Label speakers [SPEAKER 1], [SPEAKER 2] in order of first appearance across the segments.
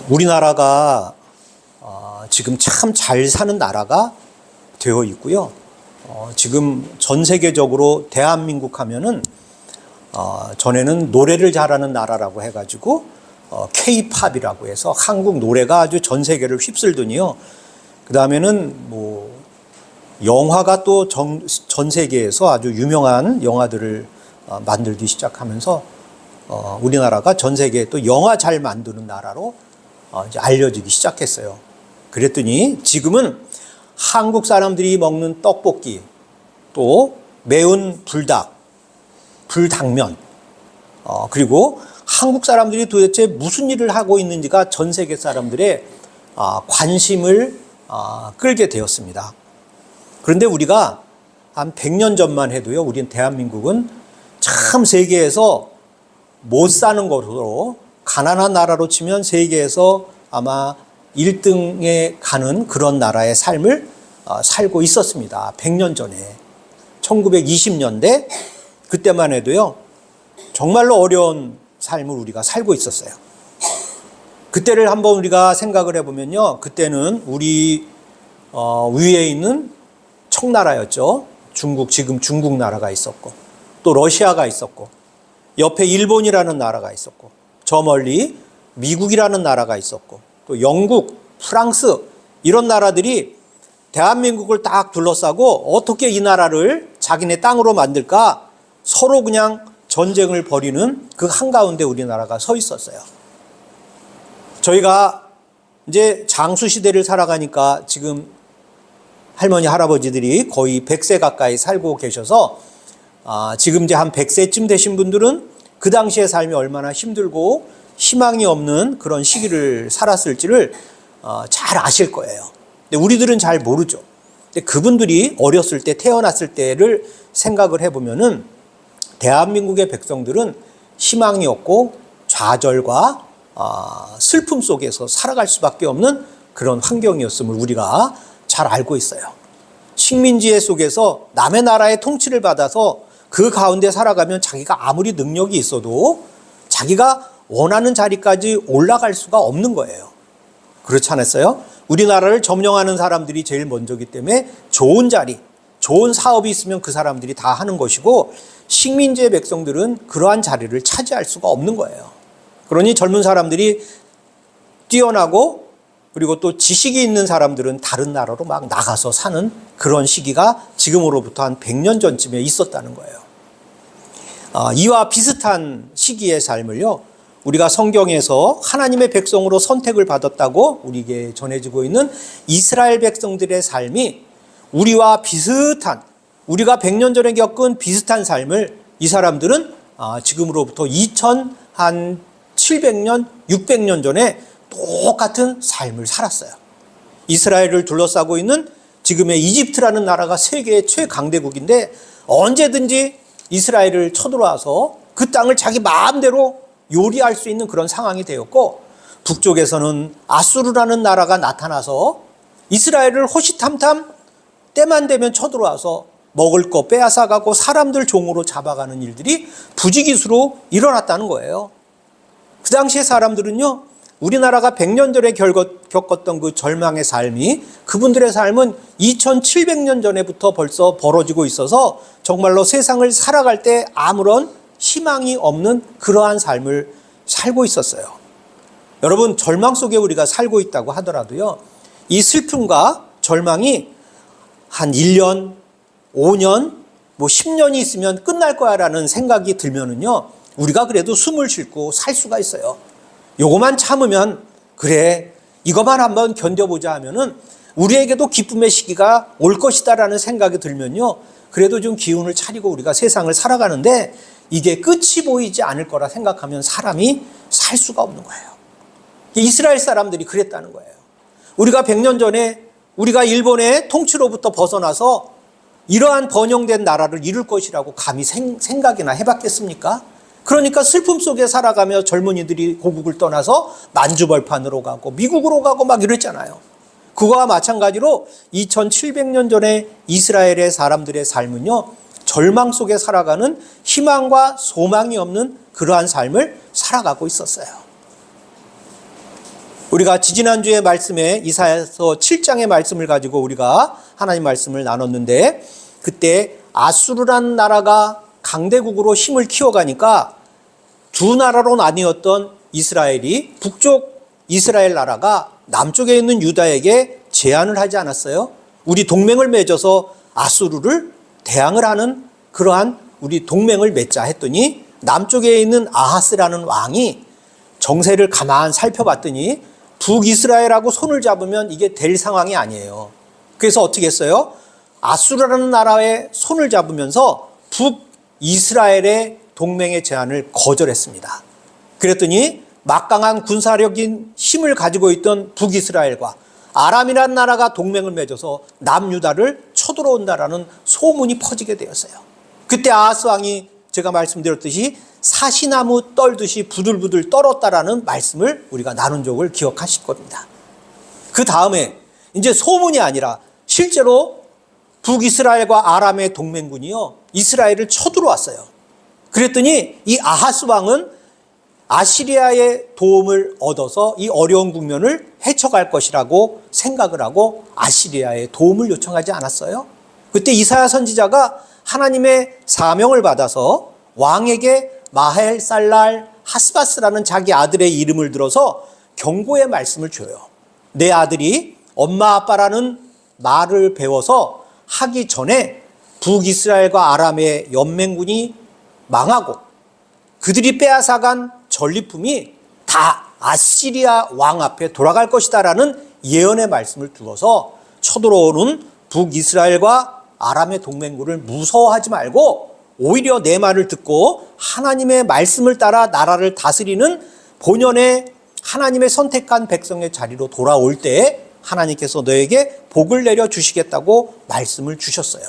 [SPEAKER 1] 우리나라가 지금 참 잘 사는 나라가 되어 있고요. 지금 전 세계적으로 대한민국 하면은 전에는 노래를 잘하는 나라라고 해가지고 K-팝이라고 해서 한국 노래가 아주 전 세계를 휩쓸더니요. 그 다음에는 뭐 영화가 또 전 세계에서 아주 유명한 영화들을 만들기 시작하면서 우리나라가 전 세계에 또 영화 잘 만드는 나라로 이제 알려지기 시작했어요. 그랬더니 지금은 한국 사람들이 먹는 떡볶이, 또 매운 불닭, 불닭면, 그리고 한국 사람들이 도대체 무슨 일을 하고 있는지가 전 세계 사람들의 관심을 끌게 되었습니다. 그런데 우리가 한 100년 전만 해도요, 우리 대한민국은 참 세계에서 못 사는 것으로, 가난한 나라로 치면 세계에서 아마 1등에 가는 그런 나라의 삶을 살고 있었습니다. 100년 전에. 1920년대 그때만 해도요, 정말로 어려운 삶을 우리가 살고 있었어요. 그때를 한번 우리가 생각을 해보면요, 그때는 우리 위에 있는 청나라였죠. 지금 중국 나라가 있었고, 또 러시아가 있었고, 옆에 일본이라는 나라가 있었고, 저 멀리 미국이라는 나라가 있었고, 또 영국, 프랑스, 이런 나라들이 대한민국을 딱 둘러싸고 어떻게 이 나라를 자기네 땅으로 만들까 서로 그냥 전쟁을 벌이는 그 한가운데 우리나라가 서 있었어요. 저희가 이제 장수 시대를 살아가니까 지금 할머니, 할아버지들이 거의 100세 가까이 살고 계셔서 지금 이제 한 100세쯤 되신 분들은 그 당시의 삶이 얼마나 힘들고 희망이 없는 그런 시기를 살았을지를 잘 아실 거예요. 근데 우리들은 잘 모르죠. 근데 그분들이 어렸을 때, 태어났을 때를 생각을 해보면은 대한민국의 백성들은 희망이 없고 좌절과 슬픔 속에서 살아갈 수밖에 없는 그런 환경이었음을 우리가 잘 알고 있어요. 식민지배 속에서 남의 나라의 통치를 받아서 그 가운데 살아가면 자기가 아무리 능력이 있어도 자기가 원하는 자리까지 올라갈 수가 없는 거예요. 그렇지 않았어요? 우리나라를 점령하는 사람들이 제일 먼저기 때문에 좋은 자리, 좋은 사업이 있으면 그 사람들이 다 하는 것이고, 식민지의 백성들은 그러한 자리를 차지할 수가 없는 거예요. 그러니 젊은 사람들이 뛰어나고, 그리고 또 지식이 있는 사람들은 다른 나라로 막 나가서 사는 그런 시기가 지금으로부터 한 100년 전쯤에 있었다는 거예요. 이와 비슷한 시기의 삶을요, 우리가 성경에서 하나님의 백성으로 선택을 받았다고 우리에게 전해지고 있는 이스라엘 백성들의 삶이 우리와 비슷한, 우리가 100년 전에 겪은 비슷한 삶을 이 사람들은 지금으로부터 2700년, 600년 전에 똑같은 삶을 살았어요. 이스라엘을 둘러싸고 있는 지금의 이집트라는 나라가 세계의 최강대국인데 언제든지 이스라엘을 쳐들어와서 그 땅을 자기 마음대로 요리할 수 있는 그런 상황이 되었고, 북쪽에서는 아수르라는 나라가 나타나서 이스라엘을 호시탐탐 때만 되면 쳐들어와서 먹을 거 빼앗아가고 사람들 종으로 잡아가는 일들이 부지기수로 일어났다는 거예요. 그 당시의 사람들은요, 우리나라가 100년 전에 겪었던 그 절망의 삶이 그분들의 삶은 2700년 전에부터 벌써 벌어지고 있어서 정말로 세상을 살아갈 때 아무런 희망이 없는 그러한 삶을 살고 있었어요. 여러분, 절망 속에 우리가 살고 있다고 하더라도요, 이 슬픔과 절망이 한 1년, 5년, 뭐 10년이 있으면 끝날 거야 라는 생각이 들면은요, 우리가 그래도 숨을 쉴고 살 수가 있어요. 요거만 참으면, 그래, 이거만 한번 견뎌보자 하면은 우리에게도 기쁨의 시기가 올 것이다라는 생각이 들면요, 그래도 좀 기운을 차리고 우리가 세상을 살아가는데 이게 끝이 보이지 않을 거라 생각하면 사람이 살 수가 없는 거예요. 이스라엘 사람들이 그랬다는 거예요. 우리가 100년 전에 우리가 일본의 통치로부터 벗어나서 이러한 번영된 나라를 이룰 것이라고 감히 생각이나 해봤겠습니까? 그러니까 슬픔 속에 살아가며 젊은이들이 고국을 떠나서 만주벌판으로 가고 미국으로 가고 막 이랬잖아요. 그거와 마찬가지로 2700년 전에 이스라엘의 사람들의 삶은요, 절망 속에 살아가는 희망과 소망이 없는 그러한 삶을 살아가고 있었어요. 우리가 지지난주에 말씀에 이사야서 7장의 말씀을 가지고 우리가 하나님 말씀을 나눴는데, 그때 아수르라는 나라가 강대국으로 힘을 키워가니까 두 나라로 나뉘었던 이스라엘이, 북쪽 이스라엘 나라가 남쪽에 있는 유다에게 제안을 하지 않았어요? 우리 동맹을 맺어서 아수르를 대항을 하는 그러한 우리 동맹을 맺자 했더니, 남쪽에 있는 아하스라는 왕이 정세를 가만 살펴봤더니 북이스라엘하고 손을 잡으면 이게 될 상황이 아니에요. 그래서 어떻게 했어요? 아수르라는 나라에 손을 잡으면서 북이스라엘의 동맹의 제안을 거절했습니다. 그랬더니 막강한 군사력인 힘을 가지고 있던 북이스라엘과 아람이라는 나라가 동맹을 맺어서 남유다를 쳐들어온다라는 소문이 퍼지게 되었어요. 그때 아하스 왕이 제가 말씀드렸듯이 사시나무 떨듯이 부들부들 떨었다라는 말씀을 우리가 나눈 적을 기억하실 겁니다. 그 다음에 이제 소문이 아니라 실제로 북이스라엘과 아람의 동맹군이요, 이스라엘을 쳐들어왔어요. 그랬더니 이 아하스 왕은 아시리아의 도움을 얻어서 이 어려운 국면을 헤쳐갈 것이라고 생각을 하고 아시리아의 도움을 요청하지 않았어요? 그때 이사야 선지자가 하나님의 사명을 받아서 왕에게 마헬살랄 하스바스라는 자기 아들의 이름을 들어서 경고의 말씀을 줘요. 내 아들이 엄마 아빠라는 말을 배워서 하기 전에 북이스라엘과 아람의 연맹군이 망하고 그들이 빼앗아간 전리품이 다 아시리아 왕 앞에 돌아갈 것이다라는 예언의 말씀을 두어서 쳐들어오는 북이스라엘과 아람의 동맹군을 무서워하지 말고 오히려 내 말을 듣고 하나님의 말씀을 따라 나라를 다스리는 본연의 하나님의 선택한 백성의 자리로 돌아올 때 하나님께서 너에게 복을 내려 주시겠다고 말씀을 주셨어요.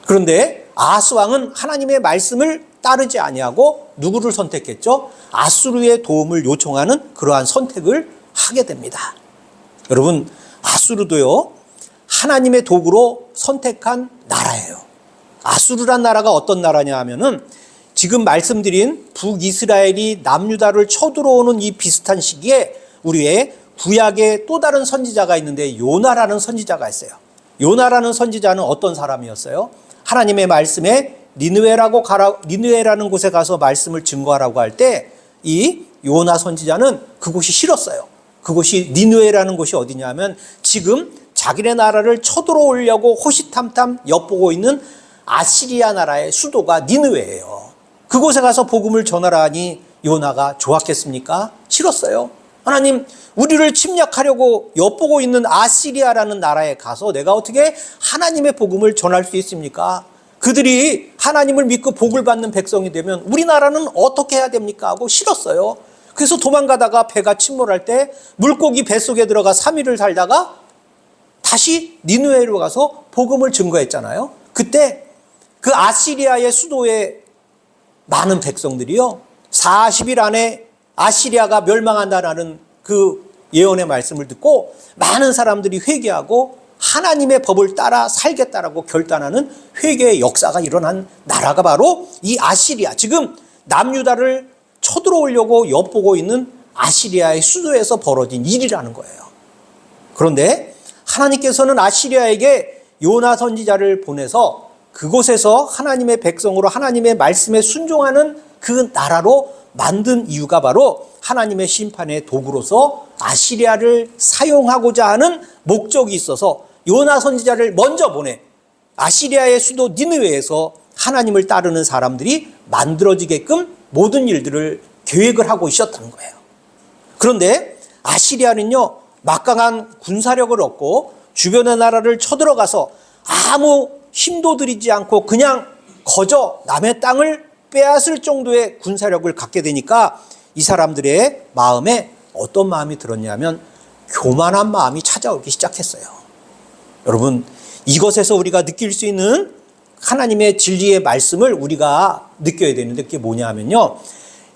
[SPEAKER 1] 그런데 아하스 왕은 하나님의 말씀을 따르지 아니하고 누구를 선택했죠? 아수르의 도움을 요청하는 그러한 선택을 하게 됩니다. 여러분, 아수르도요, 하나님의 도구로 선택한 나라예요. 아수르란 나라가 어떤 나라냐 하면은 지금 말씀드린 북이스라엘이 남유다를 쳐들어오는 이 비슷한 시기에 우리의 구약의 또 다른 선지자가 있는데 요나라는 선지자가 있어요. 요나라는 선지자는 어떤 사람이었어요? 하나님의 말씀에 니느웨라는 곳에 가서 말씀을 증거하라고 할 때 이 요나 선지자는 그곳이 싫었어요. 그곳이 니느웨라는 곳이 어디냐면 지금 자기네 나라를 쳐들어오려고 호시탐탐 엿보고 있는 아시리아 나라의 수도가 니느웨예요. 그곳에 가서 복음을 전하라 하니 요나가 좋았겠습니까? 싫었어요. 하나님, 우리를 침략하려고 엿보고 있는 아시리아라는 나라에 가서 내가 어떻게 하나님의 복음을 전할 수 있습니까? 그들이 하나님을 믿고 복을 받는 백성이 되면 우리나라는 어떻게 해야 됩니까? 하고 싫었어요. 그래서 도망가다가 배가 침몰할 때 물고기 뱃속에 들어가 3일을 살다가 다시 니느웨로 가서 복음을 증거했잖아요. 그때 그 아시리아의 수도에 많은 백성들이요, 40일 안에 아시리아가 멸망한다라는 그 예언의 말씀을 듣고 많은 사람들이 회개하고 하나님의 법을 따라 살겠다라고 결단하는 회개의 역사가 일어난 나라가 바로 이 아시리아, 지금 남유다를 쳐들어오려고 엿보고 있는 아시리아의 수도에서 벌어진 일이라는 거예요. 그런데 하나님께서는 아시리아에게 요나 선지자를 보내서 그곳에서 하나님의 백성으로 하나님의 말씀에 순종하는 그 나라로 만든 이유가 바로 하나님의 심판의 도구로서 아시리아를 사용하고자 하는 목적이 있어서 요나 선지자를 먼저 보내 아시리아의 수도 니느웨에서 하나님을 따르는 사람들이 만들어지게끔 모든 일들을 계획을 하고 있었다는 거예요. 그런데 아시리아는요, 막강한 군사력을 얻고 주변의 나라를 쳐들어가서 아무 힘도 들이지 않고 그냥 거저 남의 땅을 빼앗을 정도의 군사력을 갖게 되니까 이 사람들의 마음에 어떤 마음이 들었냐면 교만한 마음이 찾아오기 시작했어요. 여러분, 이것에서 우리가 느낄 수 있는 하나님의 진리의 말씀을 우리가 느껴야 되는데 그게 뭐냐 하면요,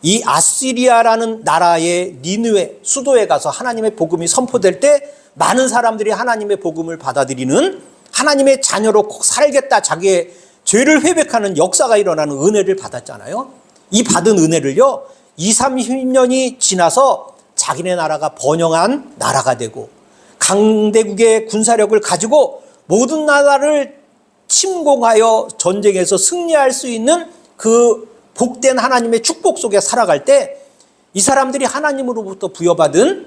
[SPEAKER 1] 이 아시리아라는 나라의 니느웨 수도에 가서 하나님의 복음이 선포될 때 많은 사람들이 하나님의 복음을 받아들이는 하나님의 자녀로 살겠다, 자기의 죄를 회백하는 역사가 일어나는 은혜를 받았잖아요. 이 받은 은혜를요, 20, 30년이 지나서 자기네 나라가 번영한 나라가 되고 강대국의 군사력을 가지고 모든 나라를 침공하여 전쟁에서 승리할 수 있는 그 복된 하나님의 축복 속에 살아갈 때 이 사람들이 하나님으로부터 부여받은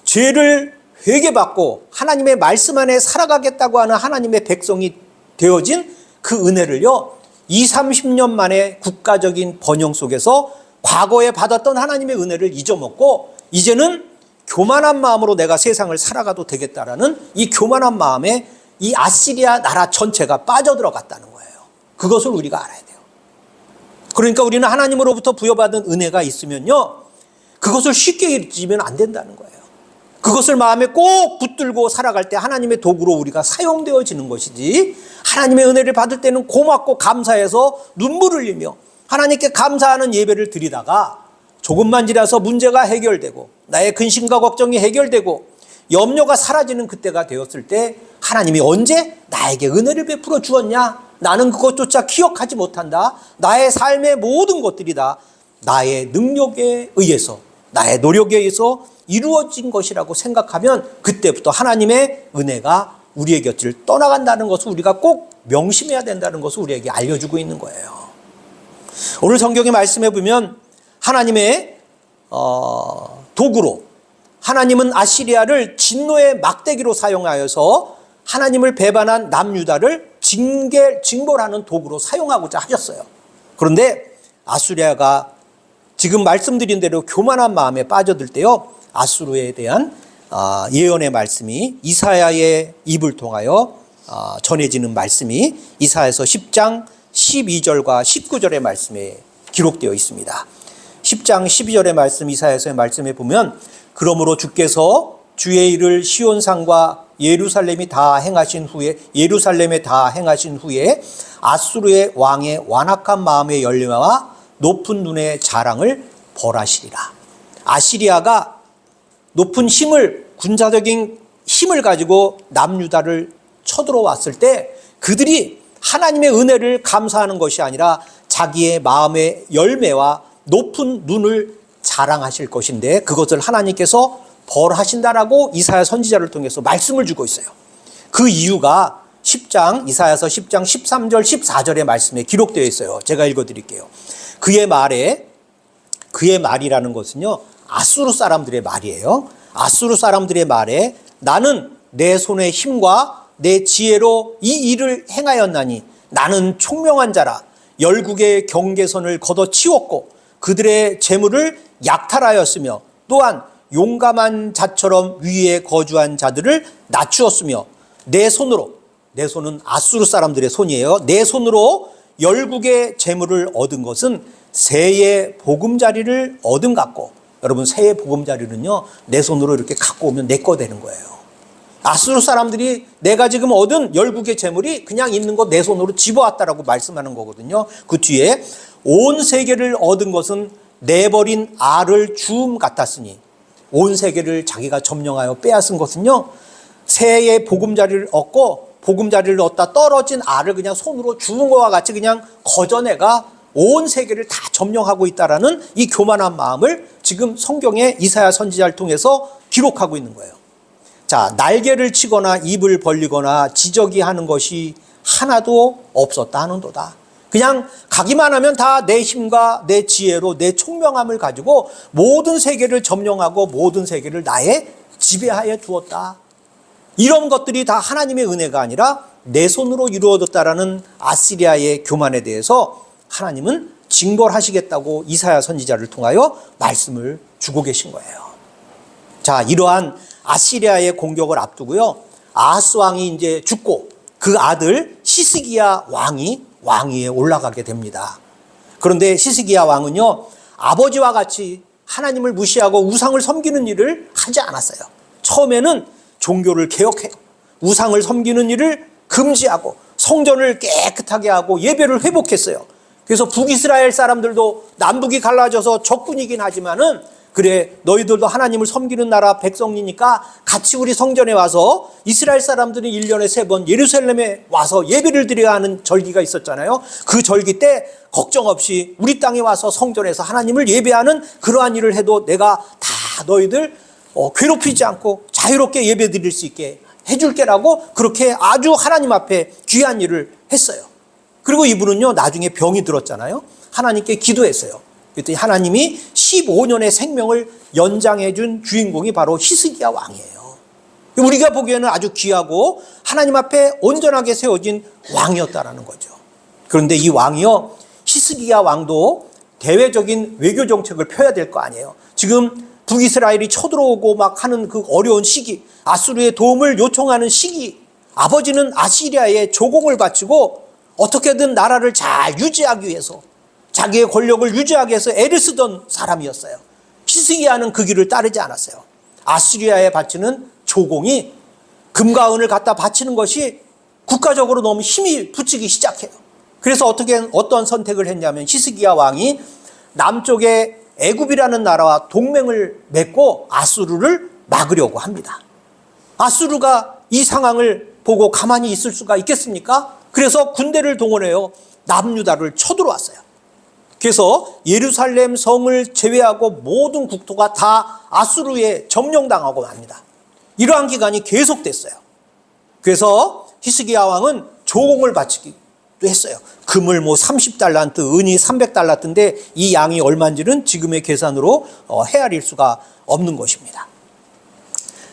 [SPEAKER 1] 죄를 회개받고 하나님의 말씀 안에 살아가겠다고 하는 하나님의 백성이 되어진 그 은혜를요, 20, 30년 만에 국가적인 번영 속에서 과거에 받았던 하나님의 은혜를 잊어먹고 이제는 교만한 마음으로 내가 세상을 살아가도 되겠다라는 이 교만한 마음에 이 아시리아 나라 전체가 빠져들어갔다는 거예요. 그것을 우리가 알아야 돼요. 그러니까 우리는 하나님으로부터 부여받은 은혜가 있으면요, 그것을 쉽게 잊으면 안 된다는 거예요. 그것을 마음에 꼭 붙들고 살아갈 때 하나님의 도구로 우리가 사용되어지는 것이지, 하나님의 은혜를 받을 때는 고맙고 감사해서 눈물을 흘리며 하나님께 감사하는 예배를 드리다가 조금만 지나서 문제가 해결되고 나의 근심과 걱정이 해결되고 염려가 사라지는 그때가 되었을 때 하나님이 언제 나에게 은혜를 베풀어 주었냐? 나는 그것조차 기억하지 못한다. 나의 삶의 모든 것들이 다 나의 능력에 의해서, 나의 노력에 의해서 이루어진 것이라고 생각하면 그때부터 하나님의 은혜가 우리의 곁을 떠나간다는 것을 우리가 꼭 명심해야 된다는 것을 우리에게 알려주고 있는 거예요. 오늘 성경의 말씀에 보면 하나님의 도구로, 하나님은 아시리아를 진노의 막대기로 사용하여서 하나님을 배반한 남유다를 징벌하는 도구로 사용하고자 하셨어요. 그런데 아수리아가 지금 말씀드린 대로 교만한 마음에 빠져들 때요, 아수르에 대한 예언의 말씀이 이사야의 입을 통하여 전해지는 말씀이 이사야서 10장 12절과 19절의 말씀에 기록되어 있습니다. 10장 12절의 말씀, 이사야서의 말씀에 보면, 그러므로 주께서 주의 일을 시온산과 예루살렘에 다 행하신 후에 아수르의 왕의 완악한 마음의 열매와 높은 눈의 자랑을 벌하시리라. 아시리아가 높은 힘을, 군사적인 힘을 가지고 남유다를 쳐들어왔을 때 그들이 하나님의 은혜를 감사하는 것이 아니라 자기의 마음의 열매와 높은 눈을 자랑하실 것인데 그것을 하나님께서 벌하신다라고 이사야 선지자를 통해서 말씀을 주고 있어요. 그 이유가 이사야서 10장 13절 14절의 말씀에 기록되어 있어요. 제가 읽어드릴게요. 그의 말이라는 것은요, 아수르 사람들의 말이에요. 아수르 사람들의 말에 나는 내 손의 힘과 내 지혜로 이 일을 행하였나니 나는 총명한 자라. 열국의 경계선을 걷어치웠고 그들의 재물을 약탈하였으며 또한 용감한 자처럼 위에 거주한 자들을 낮추었으며 내 손은 아수르 사람들의 손이에요. 내 손으로 열국의 재물을 얻은 것은 새의 보금자리를 얻은 같고, 여러분 새의 보금자리는요, 내 손으로 이렇게 갖고 오면 내 거 되는 거예요. 아수르 사람들이 내가 지금 얻은 열국의 재물이 그냥 있는 거 내 손으로 집어왔다라고 말씀하는 거거든요. 그 뒤에 온 세계를 얻은 것은 내버린 알을 주움 같았으니, 온 세계를 자기가 점령하여 빼앗은 것은요, 새의 보금자리를 얻고 보금자리를 얻다 떨어진 알을 그냥 손으로 주운 것과 같이 그냥 거저내가 온 세계를 다 점령하고 있다라는 이 교만한 마음을 지금 성경의 이사야 선지자를 통해서 기록하고 있는 거예요. 자, 날개를 치거나 입을 벌리거나 지적이 하는 것이 하나도 없었다 하는도다. 그냥 가기만 하면 다 내 힘과 내 지혜로 내 총명함을 가지고 모든 세계를 점령하고 모든 세계를 나의 지배하에 두었다. 이런 것들이 다 하나님의 은혜가 아니라 내 손으로 이루어졌다라는 아시리아의 교만에 대해서 하나님은 징벌하시겠다고 이사야 선지자를 통하여 말씀을 주고 계신 거예요. 자, 이러한 아시리아의 공격을 앞두고요, 아하스 왕이 이제 죽고 그 아들 시스기야 왕위에 올라가게 됩니다. 그런데 시스기야 왕은요, 아버지와 같이 하나님을 무시하고 우상을 섬기는 일을 하지 않았어요. 처음에는 종교를 개혁해요. 우상을 섬기는 일을 금지하고 성전을 깨끗하게 하고 예배를 회복했어요. 그래서 북이스라엘 사람들도 남북이 갈라져서 적군이긴 하지만은, 그래 너희들도 하나님을 섬기는 나라 백성이니까 같이 우리 성전에 와서, 이스라엘 사람들은 1년에 3번 예루살렘에 와서 예배를 드려야 하는 절기가 있었잖아요. 그 절기 때 걱정 없이 우리 땅에 와서 성전에서 하나님을 예배하는 그러한 일을 해도 내가 다 너희들 괴롭히지 않고 자유롭게 예배 드릴 수 있게 해줄게라고 그렇게 아주 하나님 앞에 귀한 일을 했어요. 그리고 이분은요, 나중에 병이 들었잖아요. 하나님께 기도했어요. 그랬더니 하나님이 15년의 생명을 연장해 준 주인공이 바로 히스기야 왕이에요. 우리가 보기에는 아주 귀하고 하나님 앞에 온전하게 세워진 왕이었다라는 거죠. 그런데 이 왕이요, 히스기야 왕도 대외적인 외교 정책을 펴야 될 거 아니에요. 지금 북이스라엘이 쳐들어오고 막 하는 그 어려운 시기, 아수르의 도움을 요청하는 시기, 아버지는 아시리아에 조공을 바치고 어떻게든 나라를 잘 유지하기 위해서, 자기의 권력을 유지하기 위해서 애를 쓰던 사람이었어요. 히스기야는 그 길을 따르지 않았어요. 아시리아에 바치는 조공이 금과 은을 갖다 바치는 것이 국가적으로 너무 힘이 붙이기 시작해요. 그래서 어떤 선택을 했냐면 히스기야 왕이 남쪽에 애굽이라는 나라와 동맹을 맺고 아수르를 막으려고 합니다. 아수르가 이 상황을 보고 가만히 있을 수가 있겠습니까? 그래서 군대를 동원해요. 남유다를 쳐들어왔어요. 그래서 예루살렘 성을 제외하고 모든 국토가 다 아수르에 점령당하고 맙니다. 이러한 기간이 계속됐어요. 그래서 히스기야 왕은 조공을 바치기도 했어요. 금을 30달란트, 은이 300달란트인데 이 양이 얼마인지는 지금의 계산으로 헤아릴 수가 없는 것입니다.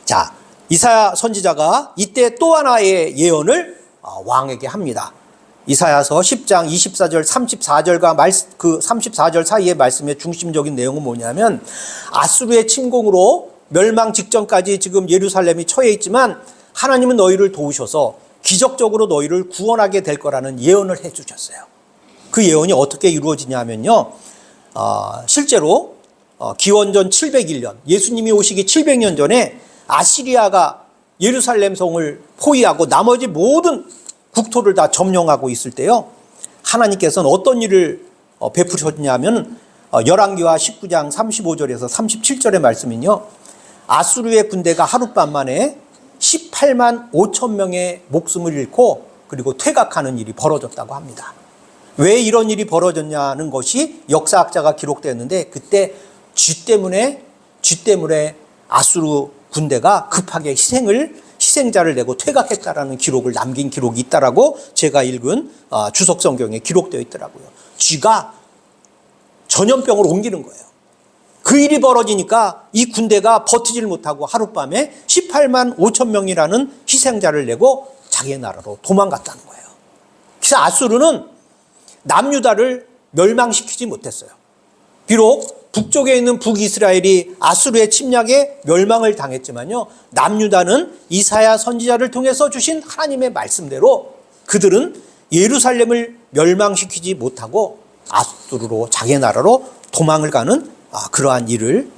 [SPEAKER 1] 자, 이사야 선지자가 이때 또 하나의 예언을 왕에게 합니다. 이사야서 10장 24절 34절과 그 34절 사이의 말씀의 중심적인 내용은 뭐냐면, 아수르의 침공으로 멸망 직전까지 지금 예루살렘이 처해 있지만 하나님은 너희를 도우셔서 기적적으로 너희를 구원하게 될 거라는 예언을 해 주셨어요. 그 예언이 어떻게 이루어지냐면요, 실제로 기원전 701년, 예수님이 오시기 700년 전에 아시리아가 예루살렘 성을 포위하고 나머지 모든 국토를 다 점령하고 있을 때요, 하나님께서는 어떤 일을 베푸셨냐면 열왕기하 19장 35절에서 37절의 말씀은요, 아수르의 군대가 하룻밤 만에 18만 5천 명의 목숨을 잃고 그리고 퇴각하는 일이 벌어졌다고 합니다. 왜 이런 일이 벌어졌냐는 것이 역사학자가 기록되었는데, 그때 쥐 때문에 아수르 군대가 급하게 희생자를 내고 퇴각했다라는 기록을 남긴 기록이 있다라고 제가 읽은 주석 성경에 기록되어 있더라고요. 쥐가 전염병을 옮기는 거예요. 그 일이 벌어지니까 이 군대가 버티질 못하고 하룻밤에 18만 5천 명이라는 희생자를 내고 자기의 나라로 도망갔다는 거예요. 그래서 아수르는 남유다를 멸망시키지 못했어요. 비록 북쪽에 있는 북이스라엘이 아수르의 침략에 멸망을 당했지만요, 남유다는 이사야 선지자를 통해서 주신 하나님의 말씀대로 그들은 예루살렘을 멸망시키지 못하고 아수르로, 자기의 나라로 도망을 가는 그러한 일을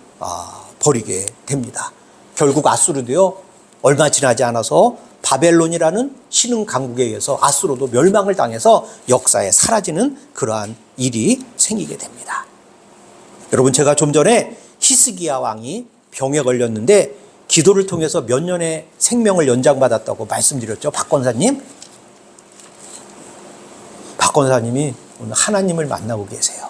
[SPEAKER 1] 벌이게 됩니다. 결국 아수르도요, 얼마 지나지 않아서 바벨론이라는 신흥 강국에 의해서 아수르도 멸망을 당해서 역사에 사라지는 그러한 일이 생기게 됩니다. 여러분, 제가 좀 전에 히스기야 왕이 병에 걸렸는데 기도를 통해서 몇 년의 생명을 연장받았다고 말씀드렸죠. 박 권사님이 오늘 하나님을 만나고 계세요.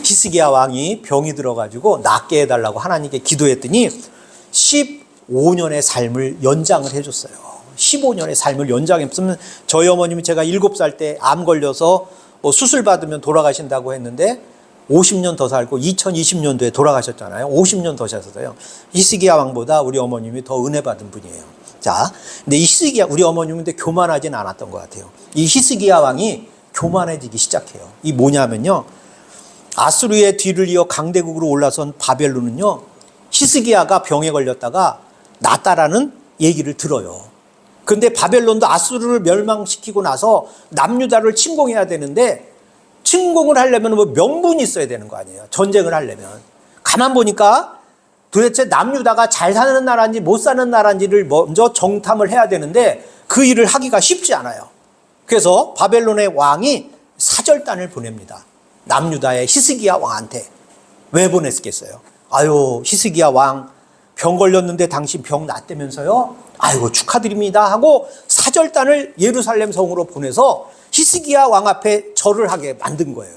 [SPEAKER 1] 히스기야 왕이 병이 들어가지고 낫게 해달라고 하나님께 기도했더니 15년의 삶을 연장을 해줬어요. 15년의 삶을 연장했으면, 저희 어머님이 제가 7살 때 암 걸려서 수술 받으면 돌아가신다고 했는데 50년 더 살고 2020년도에 돌아가셨잖아요. 50년 더 사셨어요. 히스기야 왕보다 우리 어머님이 더 은혜 받은 분이에요. 자, 근데 이 히스기야, 우리 어머님인데 교만하진 않았던 것 같아요. 이 히스기야 왕이 교만해지기 시작해요. 이 뭐냐면요, 아수르의 뒤를 이어 강대국으로 올라선 바벨론은요, 히스기야가 병에 걸렸다가 낫다라는 얘기를 들어요. 그런데 바벨론도 아수르를 멸망시키고 나서 남유다를 침공해야 되는데, 침공을 하려면 뭐 명분이 있어야 되는 거 아니에요. 전쟁을 하려면. 가만 보니까 도대체 남유다가 잘 사는 나라인지 못 사는 나라인지를 먼저 정탐을 해야 되는데 그 일을 하기가 쉽지 않아요. 그래서 바벨론의 왕이 사절단을 보냅니다. 남유다의 히스기야 왕한테. 왜 보냈겠어요? 아유, 히스기야 왕 병 걸렸는데 당신 병 낫다면서요? 아이고, 축하드립니다 하고 사절단을 예루살렘 성으로 보내서 히스기야 왕 앞에 절을 하게 만든 거예요.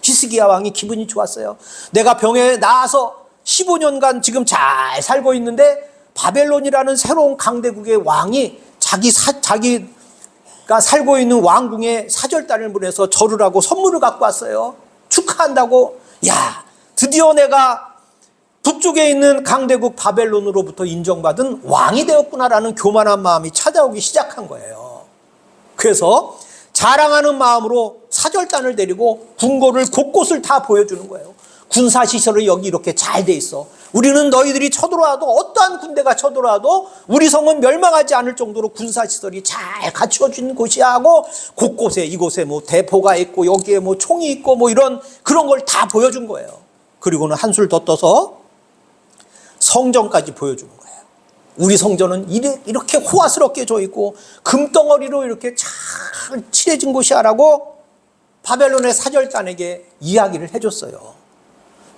[SPEAKER 1] 히스기야 왕이 기분이 좋았어요. 내가 병에 나아서 15년간 지금 잘 살고 있는데 바벨론이라는 새로운 강대국의 왕이 자기가 살고 있는 왕궁에 사절단을 보내서 절을 하고 선물을 갖고 왔어요. 축하한다고. 야, 드디어 내가 북쪽에 있는 강대국 바벨론으로부터 인정받은 왕이 되었구나라는 교만한 마음이 찾아오기 시작한 거예요. 그래서 자랑하는 마음으로 사절단을 데리고 궁궐을 곳곳을 다 보여주는 거예요. 군사시설이 여기 이렇게 잘 돼 있어. 우리는 너희들이 쳐들어와도, 어떠한 군대가 쳐들어와도 우리 성은 멸망하지 않을 정도로 군사시설이 잘 갖추어진 곳이야 하고, 곳곳에, 이곳에 뭐 대포가 있고 여기에 뭐 총이 있고 뭐 그런 걸 다 보여준 거예요. 그리고는 한술 더 떠서 성전까지 보여주는 거예요. 우리 성전은 이렇게 호화스럽게 져 있고 금덩어리로 이렇게 잘 칠해진 곳이야라고 바벨론의 사절단에게 이야기를 해줬어요.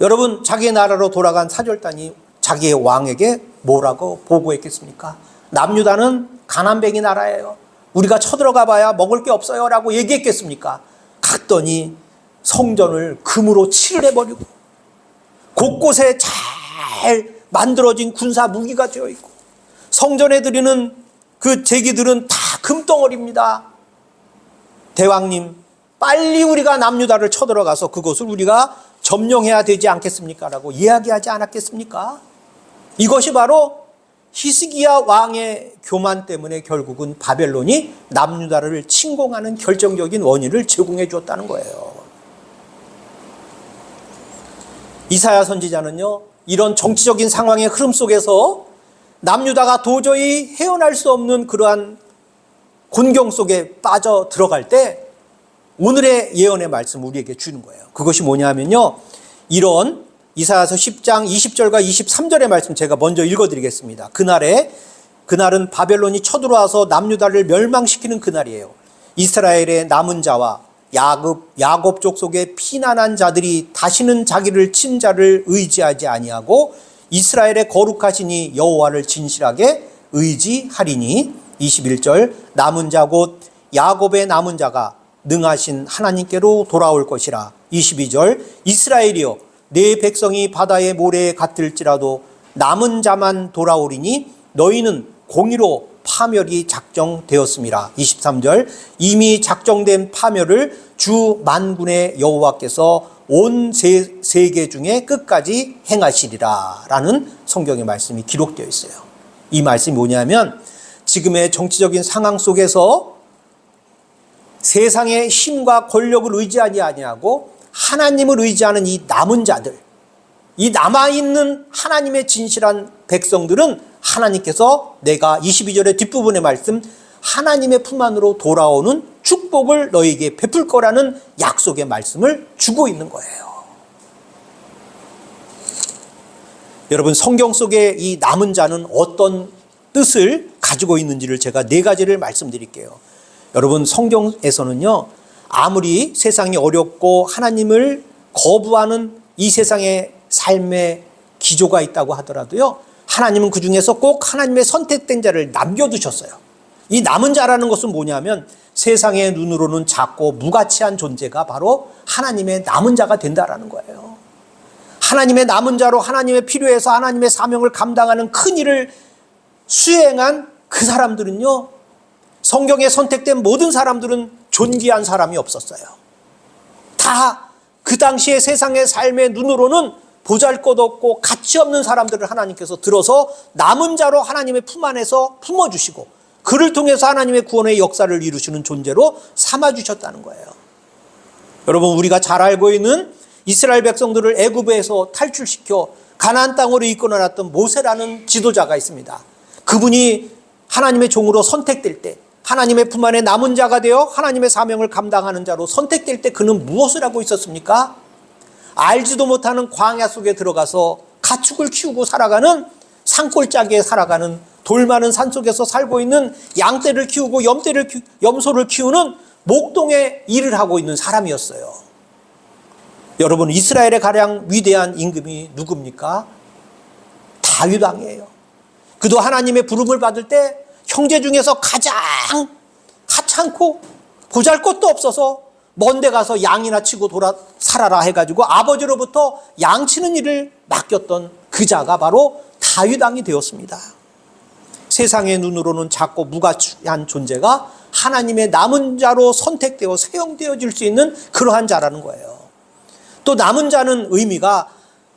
[SPEAKER 1] 여러분, 자기의 나라로 돌아간 사절단이 자기의 왕에게 뭐라고 보고했겠습니까? 남유다는 가난뱅이 나라예요. 우리가 쳐들어가 봐야 먹을 게 없어요 라고 얘기했겠습니까? 갔더니 성전을 금으로 칠을 해버리고 곳곳에 잘 만들어진 군사 무기가 되어 있고 성전에 드리는 그 제기들은 다 금덩어리입니다. 대왕님, 빨리 우리가 남유다를 쳐들어가서 그것을 우리가 점령해야 되지 않겠습니까? 라고 이야기하지 않았겠습니까? 이것이 바로 히스기야 왕의 교만 때문에 결국은 바벨론이 남유다를 침공하는 결정적인 원인을 제공해 주었다는 거예요. 이사야 선지자는요, 이런 정치적인 상황의 흐름 속에서 남유다가 도저히 헤어날 수 없는 그러한 곤경 속에 빠져 들어갈 때 오늘의 예언의 말씀 우리에게 주는 거예요. 그것이 뭐냐면요, 이런 이사야서 10장 20절과 23절의 말씀 제가 먼저 읽어드리겠습니다. 그날은 바벨론이 쳐들어와서 남유다를 멸망시키는 그날이에요. 이스라엘의 남은 자와 야곱 족속의 피난한 자들이 다시는 자기를 친 자를 의지하지 아니하고 이스라엘의 거룩하시니 여호와를 진실하게 의지하리니. 21절, 남은 자 곧 야곱의 남은 자가 능하신 하나님께로 돌아올 것이라. 22절, 이스라엘이여 내 백성이 바다의 모래에 같을지라도 남은 자만 돌아오리니 너희는 공의로 파멸이 작정되었습니다. 23절, 이미 작정된 파멸을 주 만군의 여호와께서 온 세계 중에 끝까지 행하시리라 라는 성경의 말씀이 기록되어 있어요. 이 말씀이 뭐냐면 지금의 정치적인 상황 속에서 세상의 힘과 권력을 의지하지 아니하고 하나님을 의지하는 이 남은 자들, 이 남아있는 하나님의 진실한 백성들은 하나님께서 내가 22절의 뒷부분의 말씀, 하나님의 품 안으로 돌아오는 축복을 너희에게 베풀 거라는 약속의 말씀을 주고 있는 거예요. 여러분, 성경 속에 이 남은 자는 어떤 뜻을 가지고 있는지를 제가 4가지를 말씀드릴게요. 여러분, 성경에서는요, 아무리 세상이 어렵고 하나님을 거부하는 이 세상의 삶의 기조가 있다고 하더라도요, 하나님은 그 중에서 꼭 하나님의 선택된 자를 남겨두셨어요. 이 남은 자라는 것은 뭐냐면 세상의 눈으로는 작고 무가치한 존재가 바로 하나님의 남은 자가 된다라는 거예요. 하나님의 남은 자로 하나님의 필요해서 하나님의 사명을 감당하는 큰 일을 수행한 그 사람들은요, 성경에 선택된 모든 사람들은 존귀한 사람이 없었어요. 다 그 당시의 세상의 삶의 눈으로는 보잘것없고 가치 없는 사람들을 하나님께서 들어서 남은 자로 하나님의 품 안에서 품어주시고 그를 통해서 하나님의 구원의 역사를 이루시는 존재로 삼아주셨다는 거예요. 여러분, 우리가 잘 알고 있는 이스라엘 백성들을 애굽에서 탈출시켜 가나안 땅으로 이끌어놨던 모세라는 지도자가 있습니다. 그분이 하나님의 종으로 선택될 때, 하나님의 품 안에 남은 자가 되어 하나님의 사명을 감당하는 자로 선택될 때 그는 무엇을 하고 있었습니까? 알지도 못하는 광야 속에 들어가서 가축을 키우고 살아가는, 산골짜기에 살아가는, 돌 많은 산 속에서 살고 있는, 양떼를 키우고 염소를 키우는 목동의 일을 하고 있는 사람이었어요. 여러분, 이스라엘의 가장 위대한 임금이 누굽니까? 다윗 왕이에요. 그도 하나님의 부름을 받을 때 형제 중에서 가장 하찮고 보잘것도 없어서 먼데 가서 양이나 치고 살아라 해가지고 아버지로부터 양치는 일을 맡겼던 그 자가 바로 다윗 왕이 되었습니다. 세상의 눈으로는 작고 무가치한 존재가 하나님의 남은 자로 선택되어 사용되어질 수 있는 그러한 자라는 거예요. 또 남은 자는 의미가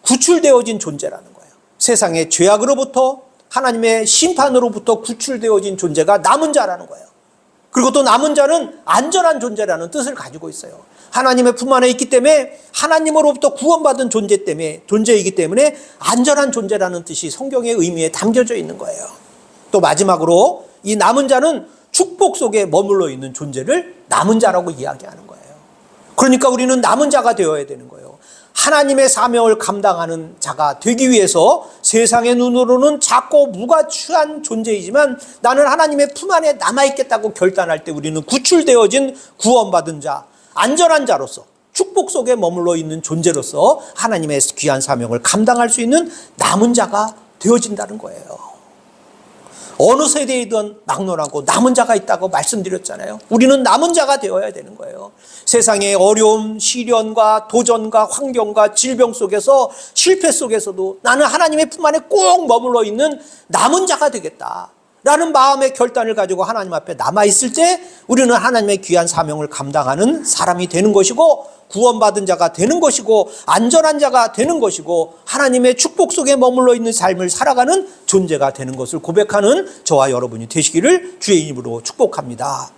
[SPEAKER 1] 구출되어진 존재라는 거예요. 세상의 죄악으로부터 하나님의 심판으로부터 구출되어진 존재가 남은 자라는 거예요. 그리고 또 남은 자는 안전한 존재라는 뜻을 가지고 있어요. 하나님의 품 안에 있기 때문에 하나님으로부터 구원받은 존재이기 때문에 안전한 존재라는 뜻이 성경의 의미에 담겨져 있는 거예요. 또 마지막으로 이 남은 자는 축복 속에 머물러 있는 존재를 남은 자라고 이야기하는 거예요. 그러니까 우리는 남은 자가 되어야 되는 거예요. 하나님의 사명을 감당하는 자가 되기 위해서 세상의 눈으로는 작고 무가치한 존재이지만 나는 하나님의 품 안에 남아있겠다고 결단할 때 우리는 구출되어진 구원받은 자, 안전한 자로서 축복 속에 머물러 있는 존재로서 하나님의 귀한 사명을 감당할 수 있는 남은 자가 되어진다는 거예요. 어느 세대이든 막론하고 남은 자가 있다고 말씀드렸잖아요. 우리는 남은 자가 되어야 되는 거예요. 세상의 어려움, 시련과 도전과 환경과 질병 속에서 실패 속에서도 나는 하나님의 품 안에 꼭 머물러 있는 남은 자가 되겠다라는 마음의 결단을 가지고 하나님 앞에 남아있을 때 우리는 하나님의 귀한 사명을 감당하는 사람이 되는 것이고 구원받은 자가 되는 것이고 안전한 자가 되는 것이고 하나님의 축복 속에 머물러 있는 삶을 살아가는 존재가 되는 것을 고백하는 저와 여러분이 되시기를 주의 이름으로 축복합니다.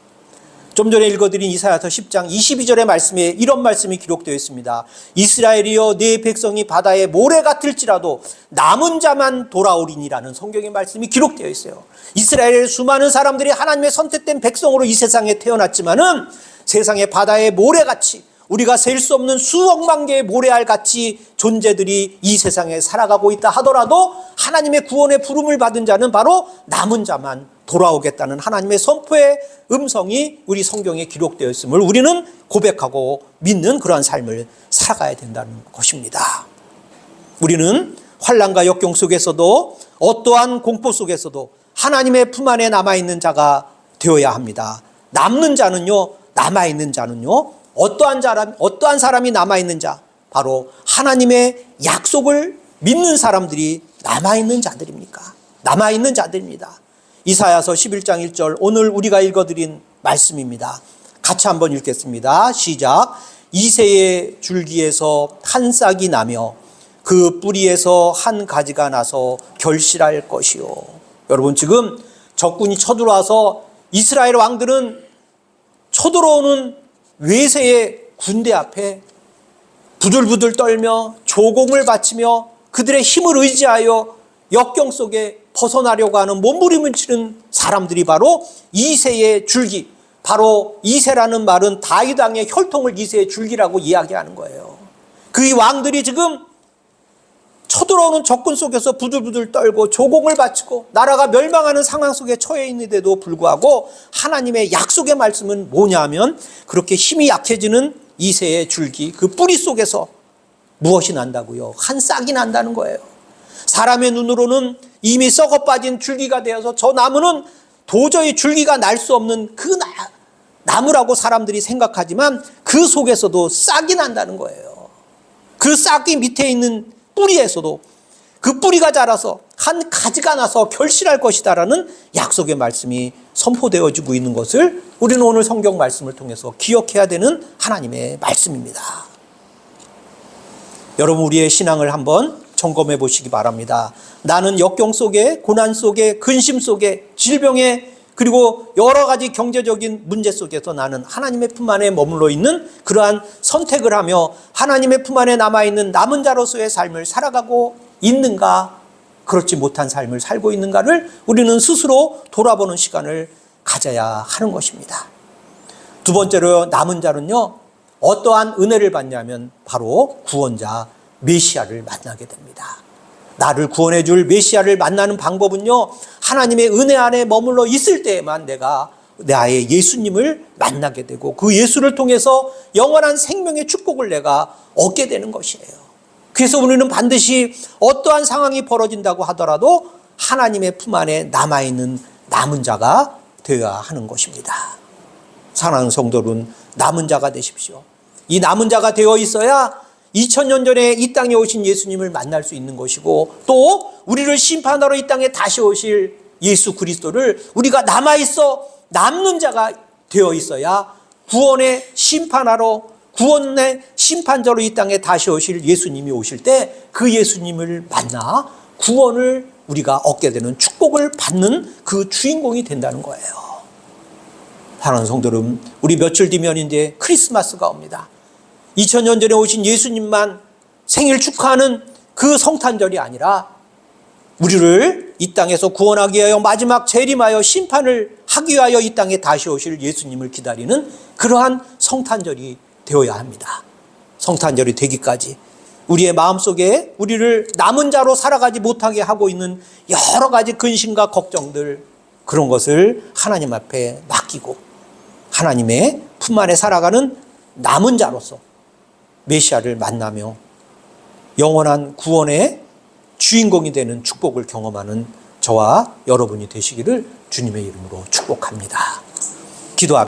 [SPEAKER 1] 좀 전에 읽어드린 이사야서 10장 22절의 말씀에 이런 말씀이 기록되어 있습니다. 이스라엘이여 네 백성이 바다의 모래 같을지라도 남은 자만 돌아오리니라는 성경의 말씀이 기록되어 있어요. 이스라엘의 수많은 사람들이 하나님의 선택된 백성으로 이 세상에 태어났지만은 세상의 바다의 모래같이 우리가 셀 수 없는 수억만 개의 모래알 같이 존재들이 이 세상에 살아가고 있다 하더라도 하나님의 구원의 부름을 받은 자는 바로 남은 자만 돌아오겠다는 하나님의 선포의 음성이 우리 성경에 기록되어 있음을 우리는 고백하고 믿는 그러한 삶을 살아가야 된다는 것입니다. 우리는 환난과 역경 속에서도 어떠한 공포 속에서도 하나님의 품 안에 남아있는 자가 되어야 합니다. 남는 자는요, 남아있는 자는요, 어떠한 사람이 남아있는 자, 바로 하나님의 약속을 믿는 사람들이 남아있는 자들입니까? 남아있는 자들입니다. 이사야서 11장 1절 오늘 우리가 읽어드린 말씀입니다. 같이 한번 읽겠습니다. 시작. 이새의 줄기에서 한 싹이 나며 그 뿌리에서 한 가지가 나서 결실할 것이요. 여러분, 지금 적군이 쳐들어와서 이스라엘 왕들은 쳐들어오는 외세의 군대 앞에 부들부들 떨며 조공을 바치며 그들의 힘을 의지하여 역경 속에 벗어나려고 하는 몸부림을 치는 사람들이 바로 이새의 줄기, 바로 이새라는 말은 다윗 왕의 혈통을 이새의 줄기라고 이야기하는 거예요. 그 왕들이 지금 쳐들어오는 적군 속에서 부들부들 떨고 조공을 바치고 나라가 멸망하는 상황 속에 처해 있는데도 불구하고 하나님의 약속의 말씀은 뭐냐면 그렇게 힘이 약해지는 이새의 줄기, 그 뿌리 속에서 무엇이 난다고요? 한 싹이 난다는 거예요. 사람의 눈으로는 이미 썩어 빠진 줄기가 되어서 저 나무는 도저히 줄기가 날 수 없는 그 나무라고 사람들이 생각하지만 그 속에서도 싹이 난다는 거예요. 그 싹이 밑에 있는 뿌리에서도 그 뿌리가 자라서 한 가지가 나서 결실할 것이다라는 약속의 말씀이 선포되어지고 있는 것을 우리는 오늘 성경 말씀을 통해서 기억해야 되는 하나님의 말씀입니다. 여러분, 우리의 신앙을 한번 점검해 보시기 바랍니다. 나는 역경 속에, 고난 속에, 근심 속에, 질병에, 그리고 여러 가지 경제적인 문제 속에서 나는 하나님의 품 안에 머물러 있는 그러한 선택을 하며 하나님의 품 안에 남아있는 남은 자로서의 삶을 살아가고 있는가, 그렇지 못한 삶을 살고 있는가를 우리는 스스로 돌아보는 시간을 가져야 하는 것입니다. 두 번째로 남은 자는요, 어떠한 은혜를 받냐면 바로 구원자 메시아를 만나게 됩니다. 나를 구원해 줄 메시아를 만나는 방법은요, 하나님의 은혜 안에 머물러 있을 때에만 내가 나의 예수님을 만나게 되고 그 예수를 통해서 영원한 생명의 축복을 내가 얻게 되는 것이에요. 그래서 우리는 반드시 어떠한 상황이 벌어진다고 하더라도 하나님의 품 안에 남아있는 남은 자가 되어야 하는 것입니다. 사랑하는 성도 여러분, 남은 자가 되십시오. 이 남은 자가 되어 있어야 2000년 전에 이 땅에 오신 예수님을 만날 수 있는 것이고, 또 우리를 심판하러 이 땅에 다시 오실 예수 그리스도를 우리가 남아있어 남는 자가 되어 있어야 구원의 심판하러, 구원의 심판자로 이 땅에 다시 오실 예수님이 오실 때 그 예수님을 만나 구원을 우리가 얻게 되는, 축복을 받는 그 주인공이 된다는 거예요. 사랑하는 성도 여러분, 우리 며칠 뒤면 이제 크리스마스가 옵니다. 2000년 전에 오신 예수님만 생일 축하하는 그 성탄절이 아니라 우리를 이 땅에서 구원하기 위하여 마지막 재림하여 심판을 하기 위하여 이 땅에 다시 오실 예수님을 기다리는 그러한 성탄절이 되어야 합니다. 성탄절이 되기까지 우리의 마음속에 우리를 남은 자로 살아가지 못하게 하고 있는 여러 가지 근심과 걱정들, 그런 것을 하나님 앞에 맡기고 하나님의 품 안에 살아가는 남은 자로서 메시아를 만나며 영원한 구원의 주인공이 되는 축복을 경험하는 저와 여러분이 되시기를 주님의 이름으로 축복합니다. 기도합니다.